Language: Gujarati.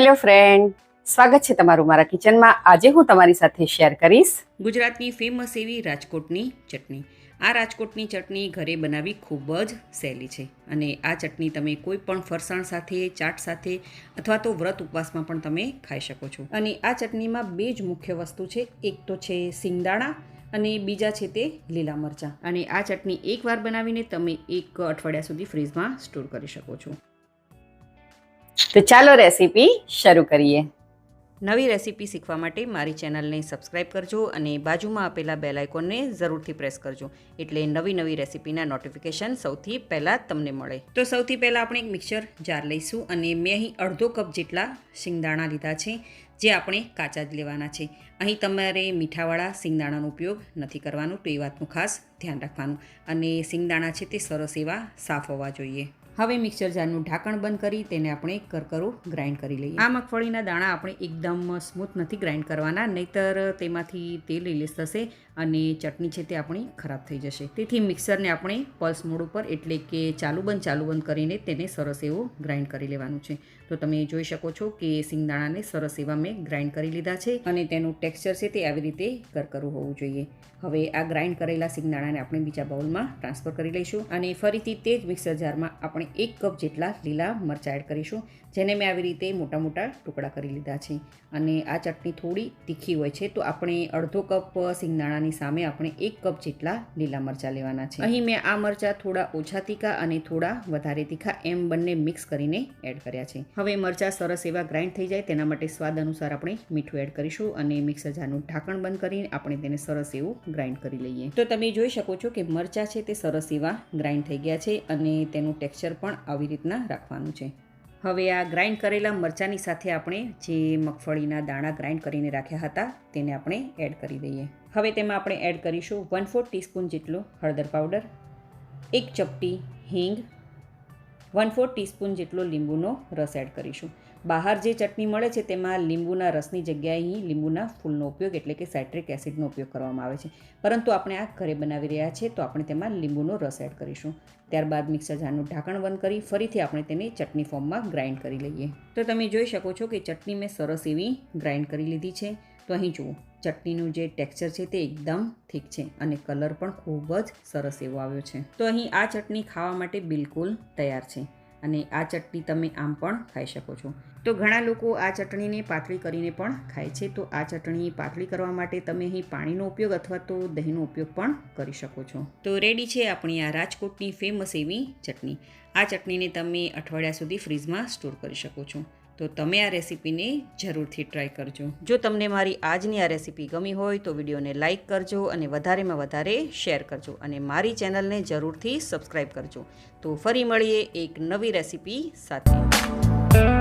હેલો ફ્રેન્ડ, સ્વાગત છે તમારું મારા કિચનમાં. આજે હું તમારી સાથે શેર કરીશ ગુજરાતની ફેમસ એવી રાજકોટની ચટણી. આ રાજકોટની ચટણી ઘરે બનાવવી ખૂબ જ સહેલી છે અને આ ચટણી તમે કોઈ પણ ફરસાણ સાથે, ચાટ સાથે અથવા તો વ્રત ઉપવાસમાં પણ તમે ખાઈ શકો છો. અને આ ચટણીમાં બે જ મુખ્ય વસ્તુ છે. એક તો છે સિંગદાણા અને બીજા છે તે લીલા મરચાં. અને આ ચટણી એકવાર બનાવીને તમે 1 અઠવાડિયા સુધી ફ્રીજમાં સ્ટોર કરી શકો છો. તો ચાલો રેસીપી શરૂ કરીએ. નવી રેસીપી શીખવા માટે મારી ચેનલને સબસ્ક્રાઈબ કરજો અને બાજુમાં આપેલા બેલ આઇકોનને જરૂરથી પ્રેસ કરજો, એટલે નવી રેસીપીના નોટિફિકેશન સૌથી પહેલાં તમને મળે. તો સૌથી પહેલાં આપણે એક મિક્સર જાર લઈશું અને મેં અહીં અડધો કપ જેટલા સિંગદાણા લીધા છે, જે આપણે કાચા જ લેવાના છે. અહીં તમારે મીઠાવાળા સિંગદાણાનો ઉપયોગ નથી કરવાનો, તો એ વાતનું ખાસ ધ્યાન રાખવાનું. અને સિંગદાણા છે તે સરસ એવા સાફ હોવા જોઈએ. હવે મિક્સર જારનું ઢાંકણ બંધ કરી તેને આપણે કરકરું ગ્રાઇન્ડ કરી લઈએ. આ મગફળીના દાણા આપણે એકદમ સ્મૂથ નથી ગ્રાઇન્ડ કરવાના, નહીંતર તેમાંથી તેલ રિલીઝ થશે અને ચટણી છે તે આપણી ખરાબ થઈ જશે. તેથી મિક્સરને આપણે પલ્સ મોડ ઉપર એટલે કે ચાલુ બંધ કરીને તેને સરસ એવું ગ્રાઇન્ડ કરી લેવાનું છે. તો તમે જોઈ શકો છો કે સિંગદાણાને સરસ એવા મેં ગ્રાઇન્ડ કરી લીધા છે અને તેનું ટેક્સચર છે તે આવી રીતે કરકરું હોવું જોઈએ. હવે આ ગ્રાઇન્ડ કરેલા સિંગદાણાને આપણે બીજા બાઉલમાં ટ્રાન્સફર કરી લઈશું અને ફરીથી તે જ મિક્સર જારમાં આપણે 1 કપ જેટલા લીલા મરચાં એડ કરીશું, જેને મેં આવી રીતે મોટા મોટા ટુકડા કરી લીધા છે. અને આ ચટણી થોડી તીખી હોય છે, તો આપણે અડધો કપ સિંગદાણાની સામે આપણે 1 કપ જેટલા લીલા મરચાં લેવાના છે. અહીં મેં આ મરચાં થોડા ઓછા તીખા અને થોડા વધારે તીખા એમ બંને મિક્સ કરીને એડ કર્યા છે. હવે મરચાં સરસ એવા ગ્રાઇન્ડ થઈ જાય તેના માટે સ્વાદ અનુસાર આપણે મીઠું એડ કરીશું અને મિક્સર જારનું ઢાંકણ બંધ કરીને આપણે તેને સરસ એવું ગ્રાઇન્ડ કરી લઈએ. તો તમે જોઈ શકો છો કે મરચાં છે તે સરસ એવા ગ્રાઇન્ડ થઈ ગયા છે અને તેનું ટેક્સચર પણ આવી રીતના રાખવાનું છે. હવે આ ગ્રાઇન્ડ કરેલા મરચાંની સાથે આપણે જે મગફળીના દાણા ગ્રાઇન્ડ કરીને રાખ્યા હતા તેને આપણે એડ કરી દઈએ. હવે તેમાં આપણે એડ કરીશું 1/4 ટીસ્પૂન જેટલો હળદર પાવડર, 1 ચપટી હિંગ, 1/4 ટીસ્પૂન જેટલો લીંબુનો રસ એડ કરીશું. બહાર જે ચટણી મળે છે તેમાં લીંબુના રસની જગ્યાએ અહીં લીંબુના ફૂલનો ઉપયોગ એટલે કે સાઇટ્રિક એસિડનો ઉપયોગ કરવામાં આવે છે, પરંતુ આપણે આ ઘરે બનાવી રહ્યા છીએ તો આપણે તેમાં લીંબુનો રસ એડ કરીશું. ત્યારબાદ મિક્સર જારનું ઢાંકણ બંધ કરી ફરીથી આપણે તેને ચટણી ફોર્મમાં ગ્રાઇન્ડ કરી લઈએ. તો તમે જોઈ શકો છો કે ચટણી મેં સરસ એવી ગ્રાઇન્ડ કરી લીધી છે. તો અહીં જુઓ, ચટણીનું જે ટેક્સચર છે તે એકદમ ઠીક છે અને કલર પણ ખૂબ જ સરસ એવો આવ્યો છે. તો અહીં આ ચટણી ખાવા માટે બિલકુલ તૈયાર છે અને આ ચટણી તમે આમ પણ ખાઈ શકો છો. તો ઘણા લોકો આ ચટણીને પાતળી કરીને પણ ખાય છે, તો આ ચટણી પાતળી કરવા માટે તમે અહીં પાણીનો ઉપયોગ અથવા તો દહીંનો ઉપયોગ પણ કરી શકો છો. તો રેડી છે આપણી આ રાજકોટની ફેમસ એવી ચટણી. આ ચટણીને તમે અઠવાડિયા સુધી ફ્રીજમાં સ્ટોર કરી શકો છો. તો તમે આ રેસીપીને જરૂરથી ટ્રાય કરજો. જો તમને મારી આજની આ રેસીપી ગમી હોય તો વિડીયોને લાઇક કરજો અને વધારેમાં વધારે શેર કરજો અને મારી ચેનલને જરૂરથી સબસ્ક્રાઈબ કરજો. તો ફરી મળીએ એક નવી રેસીપી સાથે.